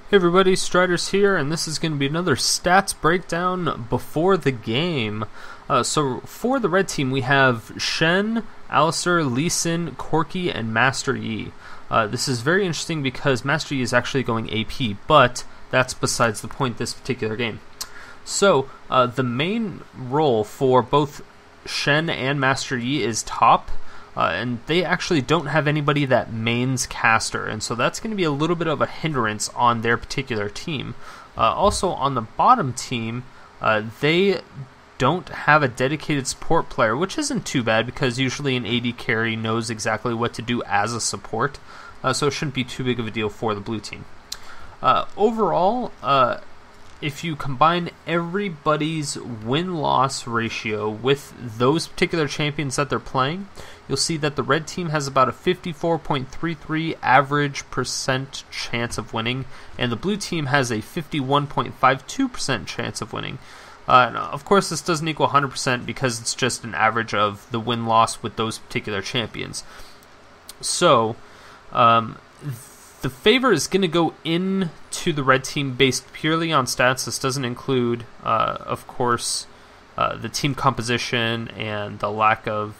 Hey everybody, Striders here, and this is going to be another stats breakdown before the game. So for the red team, we have Shen, Alistar, Lee Sin, Corki, and Master Yi. This is very interesting because Master Yi is actually going AP, but that's besides the point this particular game. So the main role for both Shen and Master Yi is top. And they actually don't have anybody that mains caster, and so that's going to be a little bit of a hindrance on their particular team. Also, on the bottom team, they don't have a dedicated support player, which isn't too bad because usually an AD carry knows exactly what to do as a support, so it shouldn't be too big of a deal for the blue team. Overall, if you combine everybody's win-loss ratio with those particular champions that they're playing, you'll see that the red team has about a 54.33 average percent chance of winning, and the blue team has a 51.52% chance of winning. Of course, this doesn't equal 100% because it's just an average of the win-loss with those particular champions. So, the favor is going to go into the red team based purely on stats. This doesn't include, of course, the team composition and the lack of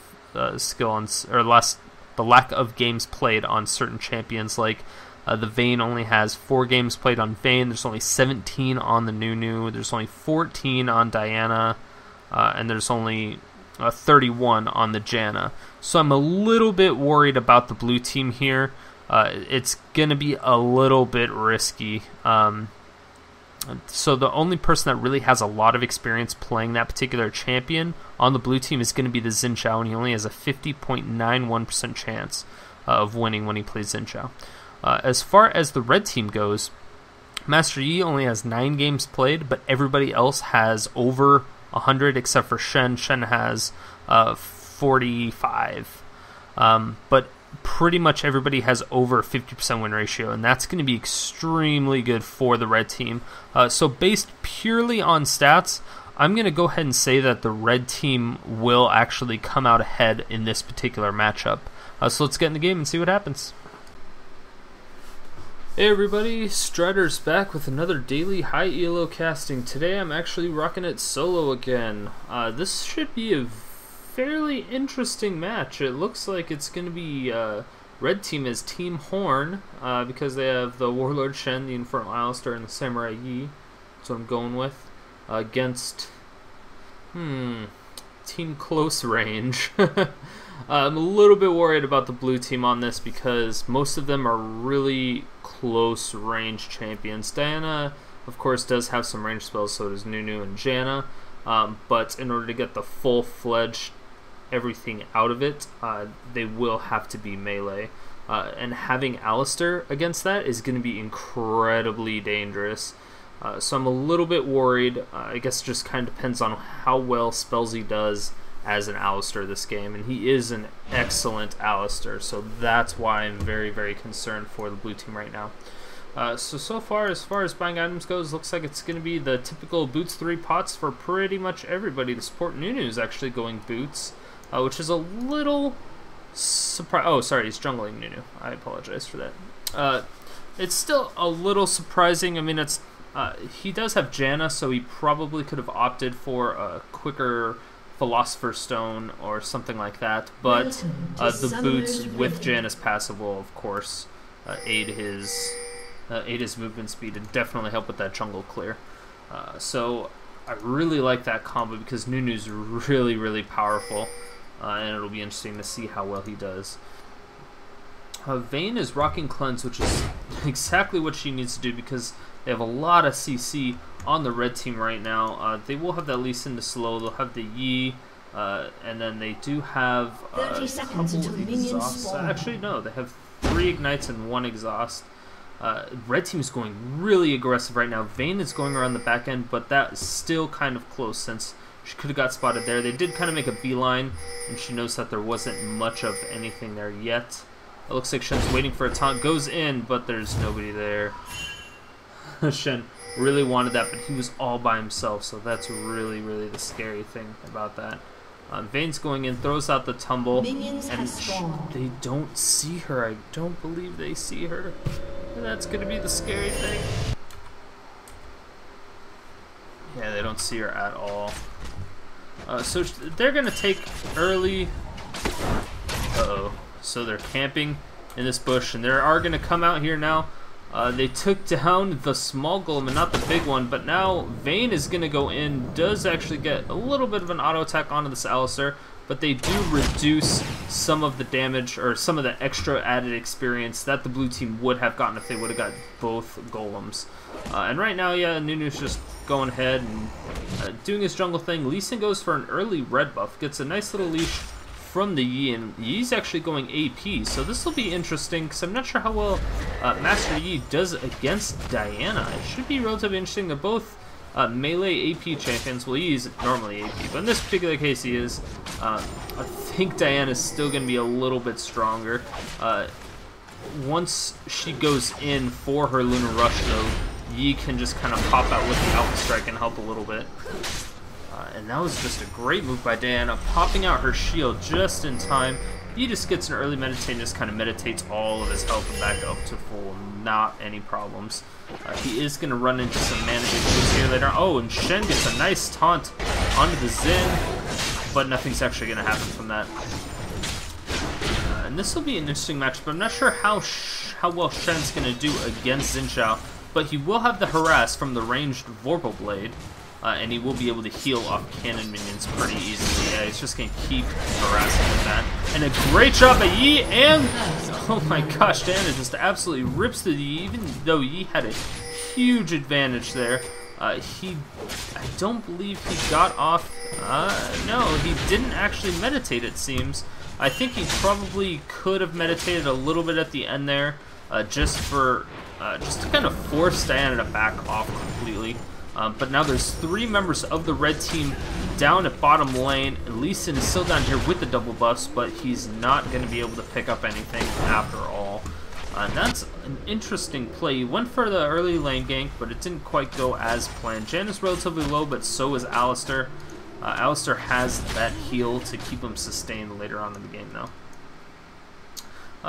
skill on, the lack of games played on certain champions. Like the Vayne only has 4 games played on Vayne. There's only 17 on the Nunu. There's only 14 on Janna, and there's only 31 on the Janna. So I'm a little bit worried about the blue team here. It's going to be a little bit risky. So the only person that really has a lot of experience playing that particular champion on the blue team is going to be the Zhao, and he only has a 50.91% chance of winning when he plays Zhao. As far as the red team goes, Master Yi only has 9 games played, but everybody else has over 100 except for Shen. Shen has 45. But pretty much everybody has over a 50% win ratio, and that's going to be extremely good for the red team. So based purely on stats, I'm going to go ahead and say that the red team will actually come out ahead in this particular matchup. So let's get in the game and see what happens. Hey everybody, Striders back with another daily high ELO casting. Today I'm actually rocking it solo again. This should be a fairly interesting match. It looks like it's going to be red team is Team Horn because they have the Warlord Shen, the Infernal Alistar, and the Samurai Yi. That's what I'm going with. Against Team Close Range. I'm a little bit worried about the blue team on this because most of them are really close range champions. Janna, of course, does have some range spells, so does Nunu and Janna. But in order to get the full-fledged everything out of it, they will have to be melee. And having Alistar against that is going to be incredibly dangerous. So I'm a little bit worried. I guess it just kind of depends on how well Spellsy does as an Alistar this game. And he is an excellent Alistar, so that's why I'm very, very concerned for the blue team right now. So far as buying items goes, looks like it's going to be the typical boots 3 pots for pretty much everybody. The support Nunu is actually going boots, which is a little surprise. Oh, sorry, he's jungling Nunu. I apologize for that. It's still a little surprising. I mean, it's he does have Janna, so he probably could have opted for a quicker Philosopher's Stone or something like that. But the boots with Janna's passive will, of course, aid his movement speed and definitely help with that jungle clear. So I really like that combo because Nunu's really, really powerful, and it'll be interesting to see how well he does. Vayne is rocking Cleanse, which is exactly what she needs to do because they have a lot of CC on the red team right now. They will have that Lee Sin to slow, they'll have the Yi, and then they do have 30 seconds until minions spawn. Actually, no, they have 3 ignites and 1 exhaust. Red team is going really aggressive right now. Vayne is going around the back end, but that is still kind of close since she could have got spotted there. They did kind of make a beeline, and she knows that there wasn't much of anything there yet. It looks like Shen's waiting for a taunt. Goes in, but there's nobody there. Shen really wanted that, but he was all by himself, so that's really, really the scary thing about that. Vayne's going in, throws out the tumble, and they don't see her. I don't believe they see her. And that's going to be the scary thing. Yeah, they don't see her at all. So they're going to take early... Uh-oh. So they're camping in this bush, and they are going to come out here now. They took down the small golem and not the big one, but now Vayne is going to go in, does actually get a little bit of an auto attack onto this Alistar, but they do reduce some of the damage, or some of the extra added experience that the blue team would have gotten if they would have got both golems. And right now, yeah, Nunu's just going ahead and doing his jungle thing. Lee Sin goes for an early red buff, gets a nice little leash from the Yi, and Yi's actually going AP, so this will be interesting, because I'm not sure how well Master Yi does against Diana. It should be relatively interesting. They're both melee AP champions. Well, Yi's normally AP, but in this particular case he is. I think Diana's still going to be a little bit stronger. Once she goes in for her Lunar Rush, though, Yi can just kind of pop out with the Alpha Strike and help a little bit. And that was just a great move by Diana, popping out her shield just in time. He just gets an early meditate and just kind of meditates all of his health back up to full, not any problems. He is going to run into some mana issues here later. Oh, and Shen gets a nice taunt onto the Xin, but nothing's actually going to happen from that. And this will be an interesting match, but I'm not sure how well Shen's going to do against Xin Zhao, but he will have the harass from the ranged Vorpal Blade. And he will be able to heal off cannon minions pretty easily. Yeah, he's just going to keep harassing with that. And a great job by Yi, and oh my gosh, Janna just absolutely rips through the Yi, even though Yi had a huge advantage there. I don't believe he got off, no, he didn't actually meditate, it seems. I think he probably could have meditated a little bit at the end there, just to kind of force Diana to back off completely. But now there's 3 members of the red team down at bottom lane. Lee Sin is still down here with the double buffs, but he's not going to be able to pick up anything after all. And that's an interesting play. He went for the early lane gank, but it didn't quite go as planned. Janna's relatively low, but so is Alistar. Alistar has that heal to keep him sustained later on in the game, though.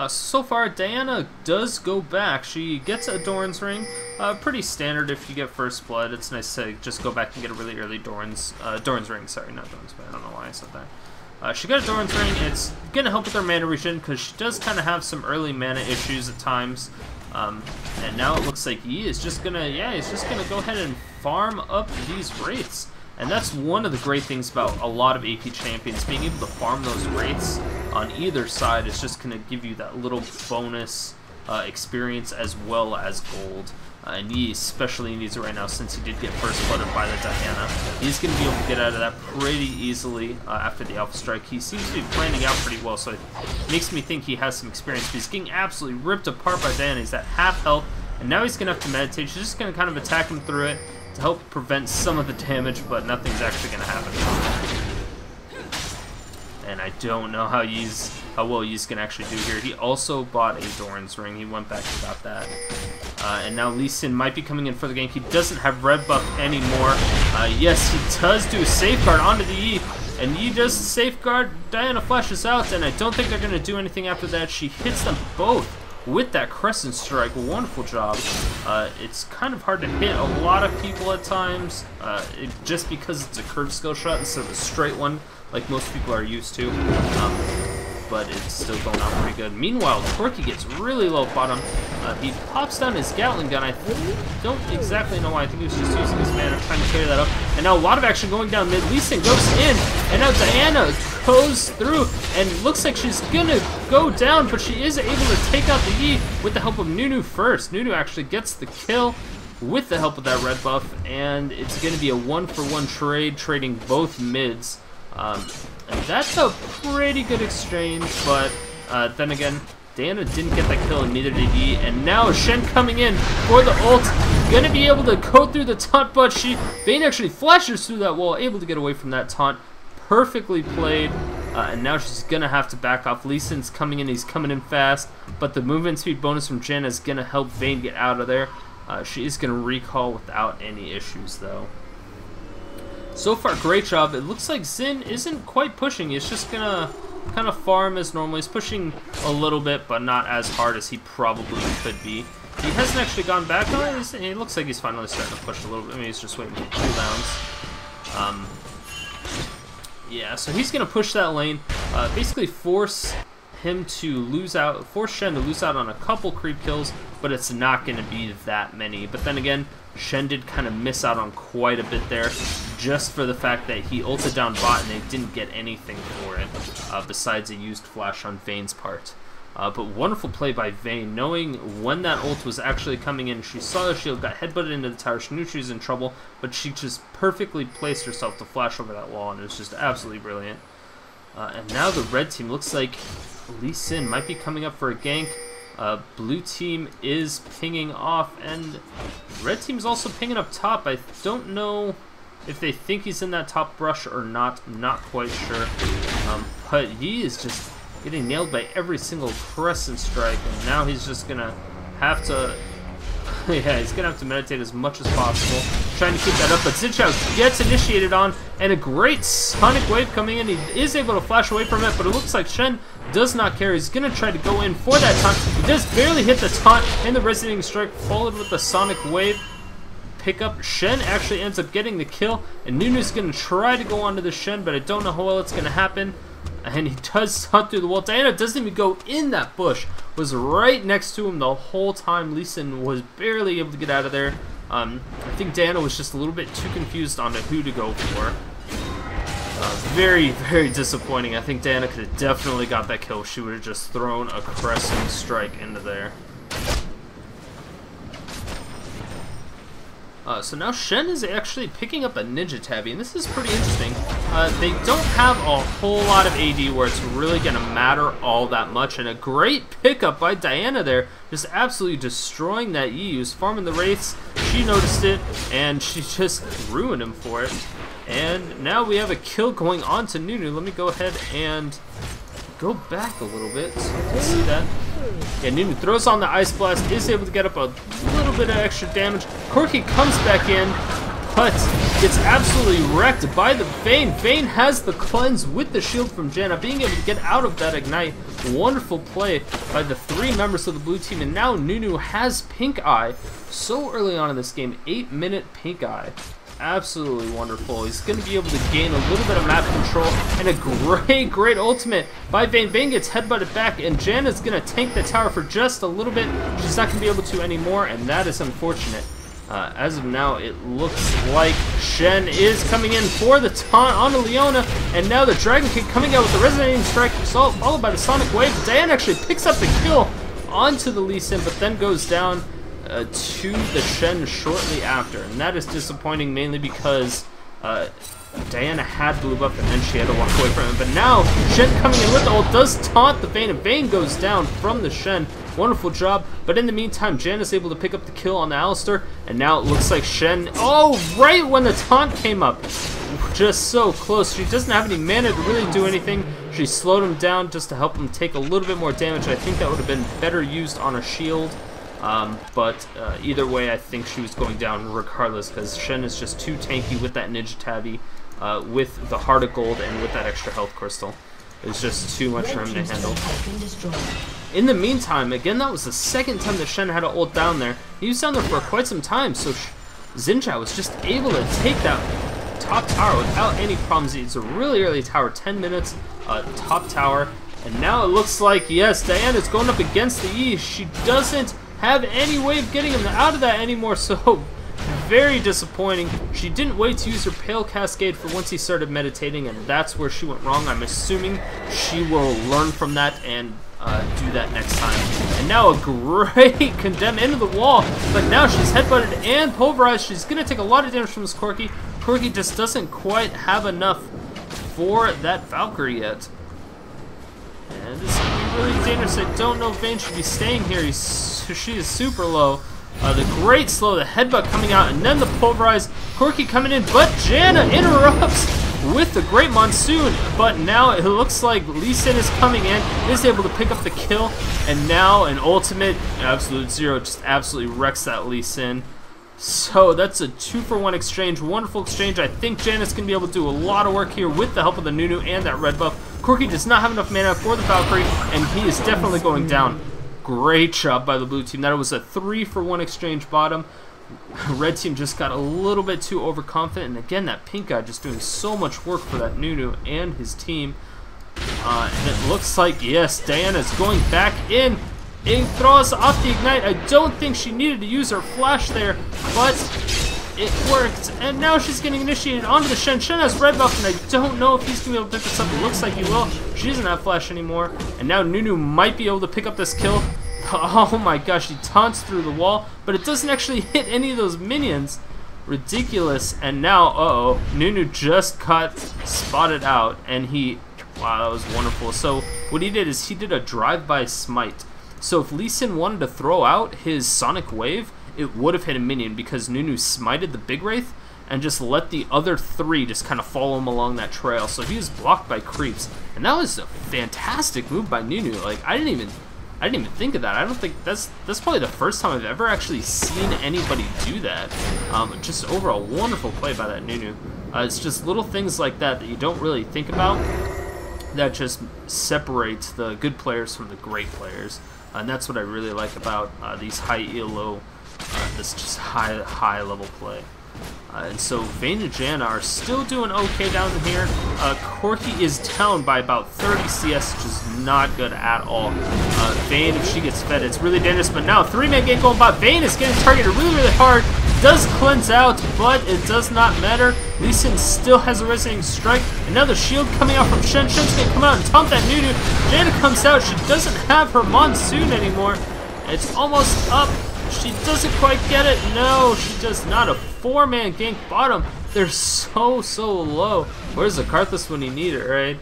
So far, Diana does go back. She gets a Doran's Ring. Pretty standard if you get First Blood. It's nice to just go back and get a really early Doran's Ring. Sorry, not Doran's, but I don't know why I said that. She got a Doran's Ring. It's going to help with her mana regen because she does kind of have some early mana issues at times. And now it looks like Yi is just going to, yeah, he's just going to go ahead and farm up these Wraiths. And that's one of the great things about a lot of AP champions. Being able to farm those Wraiths on either side is just going to give you that little bonus experience as well as gold. And he especially needs it right now since he did get first blooded by the Diana. He's going to be able to get out of that pretty easily after the Alpha Strike. He seems to be planning out pretty well, so it makes me think he has some experience. But he's getting absolutely ripped apart by Diana. He's at half health, and now he's going to have to meditate. She's just going to kind of attack him through it to help prevent some of the damage, but nothing's actually going to happen. And I don't know how well Yi's going to actually do here. He also bought a Doran's Ring. He went back and got that. And now Lee Sin might be coming in for the gank. He doesn't have red buff anymore. Yes, he does do a safeguard onto the Yi. And Yi does safeguard. Diana flashes out, and I don't think they're going to do anything after that. She hits them both with that Crescent Strike. Wonderful job. It's kind of hard to hit a lot of people at times, just because it's a curved skill shot instead of a straight one, like most people are used to. But it's still going on pretty good. Meanwhile, Corki gets really low bottom. He pops down his Gatling gun. I don't exactly know why. I think he was just using his mana, trying to clear that up. And now a lot of action going down mid. Lee Sin goes in, and now Diana goes through, and looks like she's gonna go down, but she is able to take out the Yi with the help of Nunu first. Nunu actually gets the kill with the help of that red buff, and it's gonna be a 1-for-1 trade, trading both mids. And that's a pretty good exchange, but then again, Diana didn't get that kill, and neither did Yi. And now Shen coming in for the ult, gonna be able to go through the taunt, but Vayne actually flashes through that wall, able to get away from that taunt. Perfectly played, and now she's gonna have to back off. Lee Sin's coming in, he's coming in fast, but the movement speed bonus from Janna is gonna help Vayne get out of there. She is gonna recall without any issues, though. So far, great job. It looks like Xin isn't quite pushing. He's just gonna kind of farm as normal. He's pushing a little bit, but not as hard as he probably could be. He hasn't actually gone back. Oh, it looks like he's finally starting to push a little bit. Maybe he's just waiting for cooldowns. Yeah, so he's going to push that lane, basically force him to lose out, force Shen to lose out on a couple creep kills, but it's not going to be that many. But then again, Shen did kind of miss out on quite a bit there, just for the fact that he ulted down bot and they didn't get anything for it, besides a used flash on Vayne's part. But wonderful play by Vayne, knowing when that ult was actually coming in. She saw the shield, got headbutted into the tower, she knew she was in trouble, but she just perfectly placed herself to flash over that wall, and it was just absolutely brilliant. And now the red team looks like Lee Sin might be coming up for a gank. Blue team is pinging off, and red team's also pinging up top. I don't know if they think he's in that top brush or not. I'm not quite sure. But he is just getting nailed by every single crescent strike, and now he's just gonna have to yeah, he's gonna have to meditate as much as possible, trying to keep that up. But Zhao gets initiated on, and a great sonic wave coming in. He is able to flash away from it, but it looks like Shen does not care. He's gonna try to go in for that taunt. He does barely hit the taunt, and the resonating strike followed with the sonic wave pickup. Shen actually ends up getting the kill, and Nunu's gonna try to go onto the Shen, but I don't know how well it's gonna happen. And he does hunt through the wall. Diana doesn't even go in that bush. Was right next to him the whole time. Lee Sin was barely able to get out of there. I think Diana was just a little bit too confused on who to go for. Very, very disappointing. I think Diana could have definitely got that kill. She would have just thrown a crescent strike into there. So now Shen is actually picking up a Ninja Tabby, and this is pretty interesting. They don't have a whole lot of AD where it's really going to matter all that much, and a great pickup by Diana there, just absolutely destroying that E. He was farming the Wraiths, she noticed it, and she just ruined him for it. And now we have a kill going on to Nunu. Let me go ahead and go back a little bit so you can see that. Yeah, Nunu throws on the Ice Blast, is able to get up a little bit of extra damage. Corki comes back in, but gets absolutely wrecked by the Vayne. Vayne has the cleanse with the shield from Janna, being able to get out of that ignite. Wonderful play by the three members of the blue team, and now Nunu has Pink Eye so early on in this game. 8-minute Pink Eye. Absolutely wonderful. He's going to be able to gain a little bit of map control, and a great ultimate by Vayne. Vayne gets headbutted back, and Janna's going to tank the tower for just a little bit. She's not going to be able to anymore, and that is unfortunate. As of now, it looks like Shen is coming in for the taunt on Leona, and now the Dragon Kick coming out with the Resonating Strike, followed by the Sonic Wave. Diana actually picks up the kill onto the Lee Sin, but then goes down to the Shen shortly after, and that is disappointing, mainly because Diana had blue buff and then she had to walk away from him. But now Shen coming in with the ult does taunt the Vayne, and Vayne goes down from the Shen. Wonderful job, but in the meantime Janna's able to pick up the kill on the Alistar, and now it looks like Shen, oh, right when the taunt came up, just so close. She doesn't have any mana to really do anything. She slowed him down just to help him take a little bit more damage. I think that would have been better used on a shield. But either way, I think she was going down regardless, because Shen is just too tanky with that Ninja Tabby, with the Heart of Gold, and with that extra health crystal. It's just too much for him to handle. In the meantime, again, that was the second time that Shen had to ult down there. He was down there for quite some time, so Zhao was just able to take that top tower without any problems. It's a really early tower, 10 minutes, top tower, and now it looks like, yes, Diana's going up against the E. She doesn't have any way of getting him out of that anymore, so very disappointing. She didn't wait to use her Pale Cascade for once he started meditating, and that's where she went wrong. I'm assuming she will learn from that and do that next time. And now a great condemn into the wall, but now she's headbutted and pulverized. She's going to take a lot of damage from this Corki. Corki just doesn't quite have enough for that Valkyrie yet. And this is going to be really dangerous. I don't know if Vayne should be staying here. She is super low. The great slow, the headbutt coming out, and then the pulverize. Corki coming in, but Janna interrupts with the great monsoon. But now it looks like Lee Sin is coming in, is able to pick up the kill, and now an ultimate absolute zero just absolutely wrecks that Lee Sin. So that's a 2-for-1 exchange, wonderful exchange. I think Janna's going to be able to do a lot of work here with the help of the Nunu and that red buff. Corki does not have enough mana for the Valkyrie, and he is definitely going down. great job by the blue team. That was a 3-for-1 exchange bottom. Red team just got a little bit too overconfident, and again, that pink guy just doing so much work for that Nunu and his team. And it looks like, yes, Diana's going back in. It throws off the ignite. I don't think she needed to use her flash there, but it worked. And now she's getting initiated onto the Shen. Shen has red buff, and I don't know if he's going to be able to pick this up. It looks like he will. She doesn't have flash anymore. And now Nunu might be able to pick up this kill. Oh my gosh, he taunts through the wall, but it doesn't actually hit any of those minions. Ridiculous. And now, uh-oh, Nunu just got spotted out, and he... Wow, that was wonderful. So what he did is he did a drive-by smite. So if Lee Sin wanted to throw out his Sonic Wave, it would have hit a minion because Nunu smited the Big Wraith and just let the other 3 just kind of follow him along that trail. So he was blocked by creeps. And that was a fantastic move by Nunu. Like, I didn't even think of that. I don't think that's probably the first time I've ever actually seen anybody do that. Just overall wonderful play by that Nunu. It's just little things like that that you don't really think about that just separates the good players from the great players. And that's what I really like about these high ELO, this just high level play. And so Vayne and Janna are still doing okay down here. Corki is down by about 30 CS, which is not good at all. Vayne, if she gets fed, it's really dangerous. But now 3-man gank going by. Vayne is getting targeted really hard. Does cleanse out, but it does not matter. Lee Sin still has a resonating strike. And now the shield coming out from Shen. Shen's going to come out and taunt that Nunu. Janna comes out. She doesn't have her Monsoon anymore. It's almost up. She doesn't quite get it. No, she does not. A 4-man gank bottom. They're so low. Where's the Karthus when you need it, right?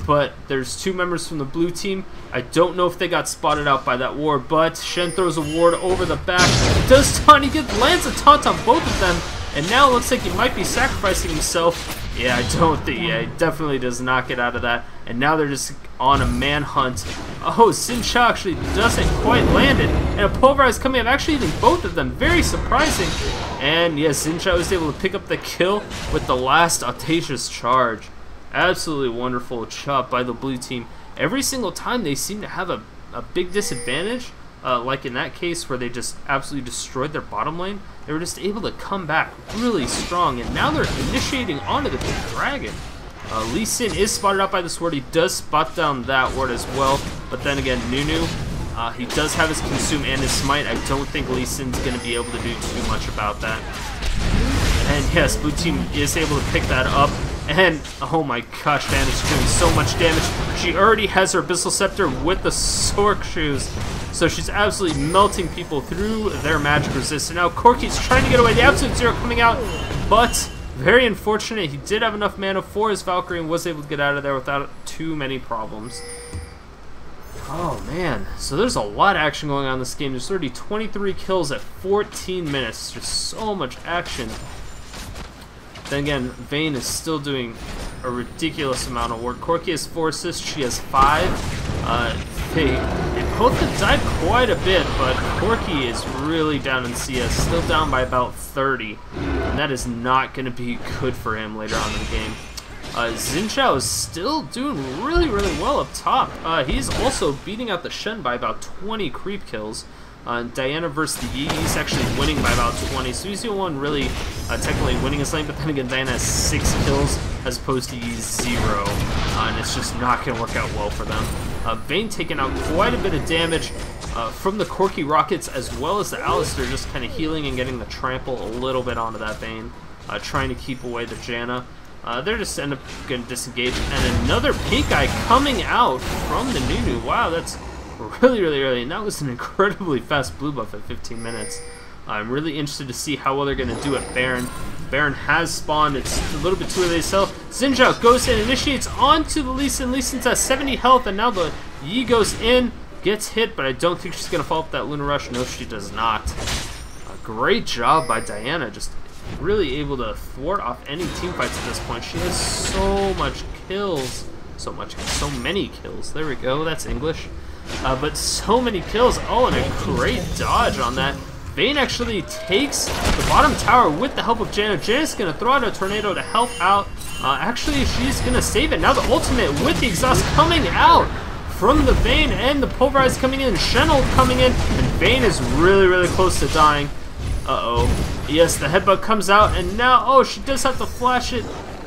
But there's 2 members from the blue team. I don't know if they got spotted out by that ward, but Shen throws a ward over the back. Does taunt. He lands a taunt on both of them, and now it looks like he might be sacrificing himself. Yeah, I don't think. Yeah, he definitely does not get out of that. And now they're just on a manhunt. Oh, Zhao actually doesn't quite land it. And a pulverize coming up, actually hitting both of them. Very surprising. And yes, Zhao was able to pick up the kill with the last audacious charge. Absolutely wonderful chop by the blue team. Every single time they seem to have a big disadvantage, like in that case where they just absolutely destroyed their bottom lane, they were just able to come back really strong, and now they're initiating onto the big dragon. Lee Sin is spotted out by this ward. He does spot down that ward as well, but then again, Nunu, he does have his consume and his smite. I don't think Lee Sin's going to be able to do too much about that. And yes, blue team is able to pick that up. And, oh my gosh, man, it's doing so much damage. She already has her Abyssal Scepter with the Sork Shoes. So she's absolutely melting people through their magic resist. And now Corki's trying to get away. The Absolute Zero coming out, but very unfortunate. He did have enough mana for his Valkyrie and was able to get out of there without too many problems. Oh, man. So there's a lot of action going on in this game. There's already 23 kills at 14 minutes. Just so much action. Then again, Vayne is still doing a ridiculous amount of work. Corki has 4 assists, she has 5. They both have died quite a bit, but Corki is really down in CS, still down by about 30. And that is not going to be good for him later on in the game. Zhao is still doing really well up top. He's also beating out the Shen by about 20 creep kills. Diana versus the Yi, he's actually winning by about 20, so he's the one really technically winning his lane, but then again, Diana has 6 kills as opposed to Yi's 0, and it's just not going to work out well for them. Vayne taking out quite a bit of damage from the Corki rockets, as well as the Alistar, just kind of healing and getting the trample a little bit onto that Vayne, trying to keep away the Janna. They're just end up going to disengage, and another pink eye coming out from the Nunu. Wow, that's really early, and that was an incredibly fast blue buff at 15 minutes. I'm really interested to see how well they're going to do at Baron. Baron has spawned. It's a little bit too early to sell. Zhao goes in, initiates onto the Lee Sin. Lee Sin's at 70 health, and now the Yi goes in, gets hit, but I don't think she's going to fall up that Lunar Rush. No, she does not. A great job by Diana, just really able to thwart off any team fights at this point. She has so much kills. So many kills. There we go, that's English. But so many kills. Oh, and a great dodge on that. Vayne actually takes the bottom tower with the help of Janna. Janna's going to throw out a tornado to help out. Actually, she's going to save it. Now the ultimate with the exhaust coming out from the Vayne, and the Pulverize coming in, Shen ult coming in, and Vayne is really, really close to dying. Uh-oh. Yes, the headbutt comes out, and now, oh, she does have to flash it.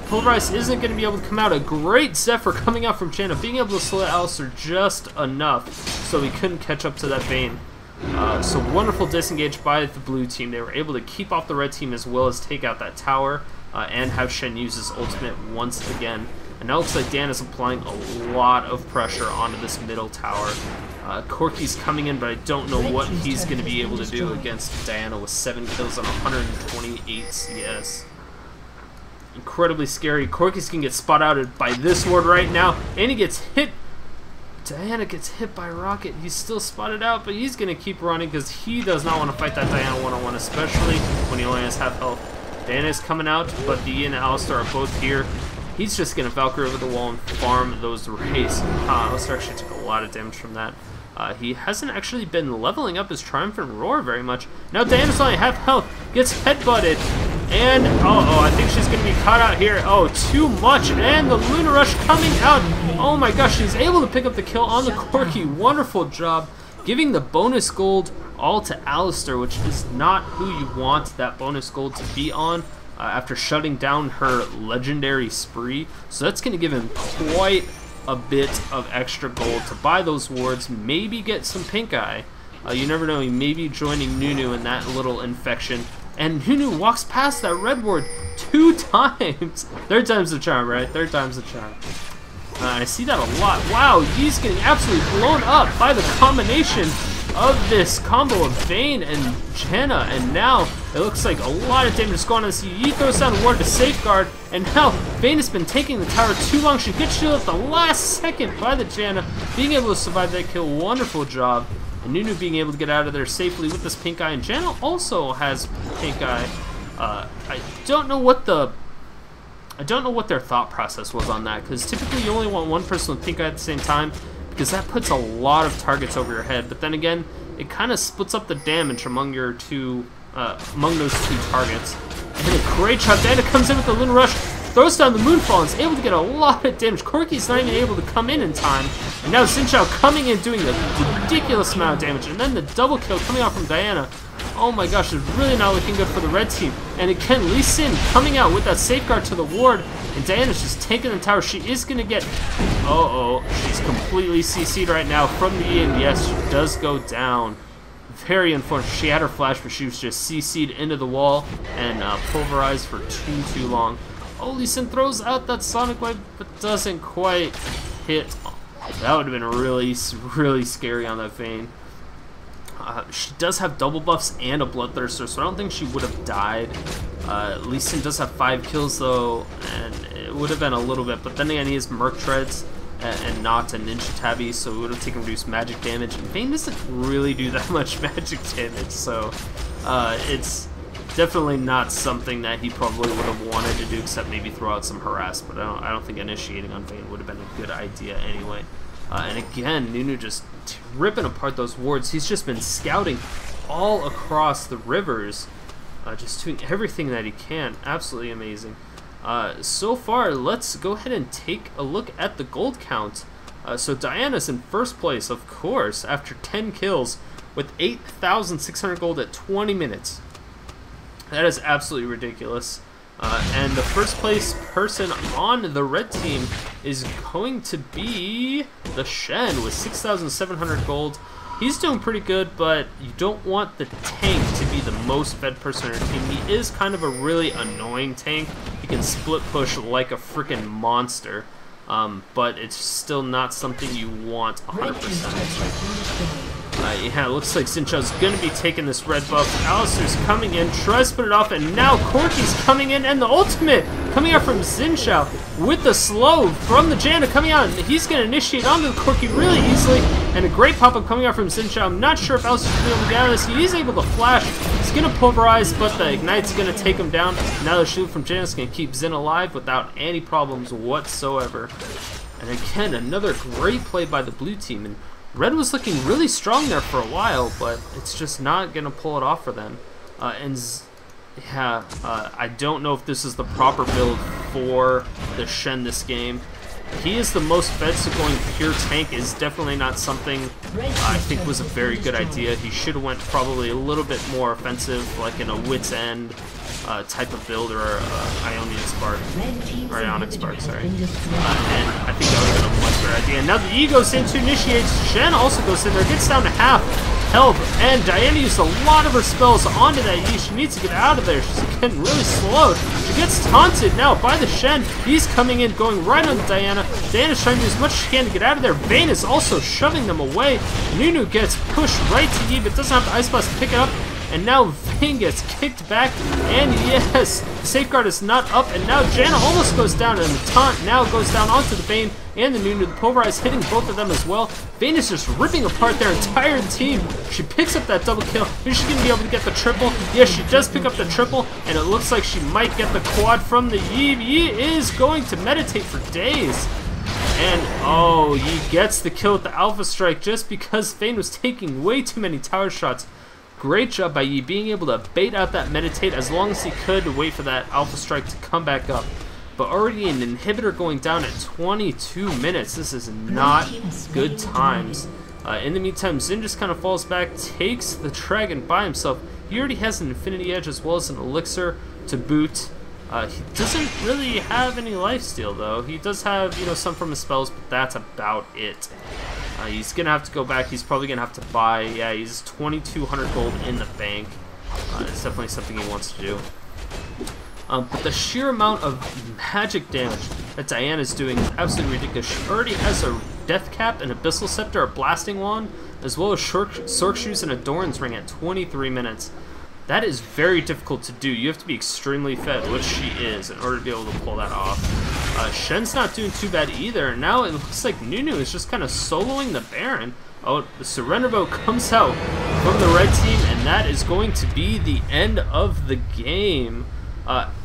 Pulverize isn't going to be able to come out. A great Zephyr coming out from Janna, being able to slow Alistar just enough so he couldn't catch up to that Vayne. So wonderful disengage by the blue team. They were able to keep off the red team as well as take out that tower and have Shen use his ultimate once again. And now it looks like Dan is applying a lot of pressure onto this middle tower. Corki's coming in, but I don't know what he's going to be able to do against Diana with 7 kills on 128 CS. Incredibly scary. Corki's going to get spot outed by this ward right now, and he gets hit. Diana gets hit by Rocket. He's still spotted out, but he's going to keep running because he does not want to fight that Diana one-on-one, especially when he only has half health. Diana is coming out, but Dee and Alistar are both here. He's just going to Valkyrie over the wall and farm those rays. Alistar actually took a lot of damage from that. He hasn't actually been leveling up his Triumphant Roar very much. Now Diana's only half health, gets headbutted, and uh-oh, I think she's going to be caught out here. Oh, too much, and the Luna Rush coming out. Oh my gosh, she's able to pick up the kill on the Corki. Wonderful job, giving the bonus gold all to Alistar, which is not who you want that bonus gold to be on after shutting down her legendary spree. So that's going to give him quite a bit of extra gold to buy those wards, maybe get some pink eye. You never know, he may be joining Nunu in that little infection. And Nunu walks past that red ward 2 times. 3rd time's the charm, right? 3rd time's the charm. I see that a lot. Wow, he's getting absolutely blown up by the combination of this combo of Vayne and Janna, and now it looks like a lot of damage is going on. He throws down the ward to safeguard, and now Vayne has been taking the tower too long. She gets shielded at the last second by the Janna, being able to survive that kill. Wonderful job. And Nunu being able to get out of there safely with this pink eye, and Janna also has pink eye. I don't know what their thought process was on that, because typically you only want one person with pink eye at the same time, because that puts a lot of targets over your head. But then again, it kind of splits up the damage among your among those 2 targets. And a great shot. Diana comes in with the Luna Rush, throws down the Moonfall, and is able to get a lot of damage. Corki's not even able to come in time. And now Zhao coming in doing a ridiculous amount of damage. And then the double kill coming out from Diana. Oh my gosh, it's really not looking good for the red team. And again, Lee Sin coming out with that safeguard to the ward. And Diana's just taking the tower. She is going to get... Uh-oh. She's completely CC'd right now from the E, and yes, she does go down. Very unfortunate. She had her flash, but she was just CC'd into the wall and pulverized for too long. Oh, Lee Sin throws out that Sonic Wave, but doesn't quite hit. That would have been really, really scary on that Vayne. She does have double buffs and a Bloodthirster, so I don't think she would have died. Lee Sin does have 5 kills though, and it would have been a little bit, but then again he has Merc Treads and not a Ninja Tabby, so it would have taken reduced magic damage, and Vayne doesn't really do that much magic damage, so it's definitely not something that he probably would have wanted to do, except maybe throw out some harass, but I don't think initiating on Vayne would have been a good idea anyway. And again, Nunu just ripping apart those wards. He's just been scouting all across the rivers, just doing everything that he can. Absolutely amazing. So far, let's go ahead and take a look at the gold count. So Diana's in first place, of course, after 10 kills with 8,600 gold at 20 minutes. That is absolutely ridiculous. And the first place person on the red team is going to be the Shen with 6,700 gold. He's doing pretty good, but you don't want the tank to be the most fed person on your team. He is kind of a really annoying tank. He can split push like a freaking monster, but it's still not something you want 100%. Yeah, it looks like Zhao's going to be taking this red buff. Alistar's coming in, tries to put it off, and now Corki's coming in, and the ultimate coming out from Zhao with the slow from the Janna coming out, and he's going to initiate onto the Corki really easily, and a great pop-up coming out from Zhao. I'm not sure if Alistar's going to be able to get out of this. He is able to flash. He's going to pulverize, but the Ignite's going to take him down. Now the shield from Janna's going to keep Zin alive without any problems whatsoever. And again, another great play by the blue team, and Red was looking really strong there for a while, but it's just not going to pull it off for them. I don't know if this is the proper build for the Shen this game. he is the most fed, so going pure tank is definitely not something I think was a very good idea. He should have went probably a little bit more offensive, like in a wit's end type of build, or Ionian Spark, or Ionic Spark, sorry. And I think that would have been a much better idea. And now the E goes in to initiate. Shen also goes in there, gets down to half health, and Diana used a lot of her spells onto that E. She needs to get out of there. She's getting really slowed. She gets taunted now by the Shen. He's coming in, going right on Diana. Diana's trying to do as much as she can to get out of there. Vayne is also shoving them away. Nunu gets pushed right to E, but doesn't have the Ice Blast to pick it up. And now Vayne gets kicked back, and yes, Safeguard is not up, and now Janna almost goes down, and the taunt now goes down onto the Vayne and the Nunu. The Pulverize hitting both of them as well. Vayne is just ripping apart their entire team. She picks up that double kill. Is she going to be able to get the triple? Yes, she does pick up the triple, and it looks like she might get the quad from the Yi. Yi is going to meditate for days. And, oh, Yi gets the kill with the Alpha Strike just because Vayne was taking way too many tower shots. Great job by Yi being able to bait out that meditate as long as he could to wait for that Alpha Strike to come back up. But already an inhibitor going down at 22 minutes. This is not good times. In the meantime, Xin just kind of falls back, takes the dragon by himself. He already has an Infinity Edge as well as an Elixir to boot. He doesn't really have any lifesteal though. He does have, you know, some from his spells, but that's about it. He's gonna have to go back. He's probably gonna have to buy. Yeah, he's 2,200 gold in the bank. It's definitely something he wants to do. But the sheer amount of magic damage that Diana's doing is absolutely ridiculous. She already has a Death Cap, an Abyssal Scepter, a Blasting Wand, as well as Sorc Shoes and a Doran's Ring at 23 minutes. That is very difficult to do. You have to be extremely fed, which she is, in order to be able to pull that off. Shen's not doing too bad either. Now it looks like Nunu is just kind of soloing the Baron. Oh, the Surrender Bow comes out from the red team, and that is going to be the end of the game.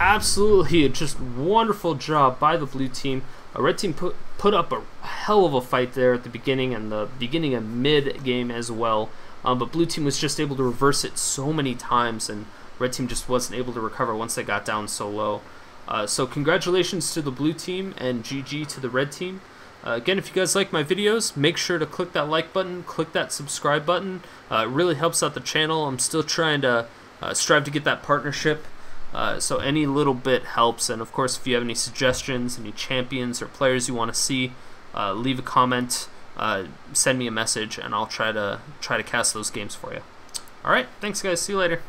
Absolutely just wonderful job by the blue team. Red team put up a hell of a fight there at the beginning and the beginning of mid-game as well. But blue team was just able to reverse it so many times, and red team just wasn't able to recover once they got down so low. So congratulations to the blue team, and GG to the red team. Again, if you guys like my videos, make sure to click that like button, click that subscribe button. It really helps out the channel. I'm still trying to strive to get that partnership, so any little bit helps. And of course, if you have any suggestions, any champions or players you want to see, leave a comment. Send me a message, and I'll try to cast those games for you. All right, thanks guys. See you later.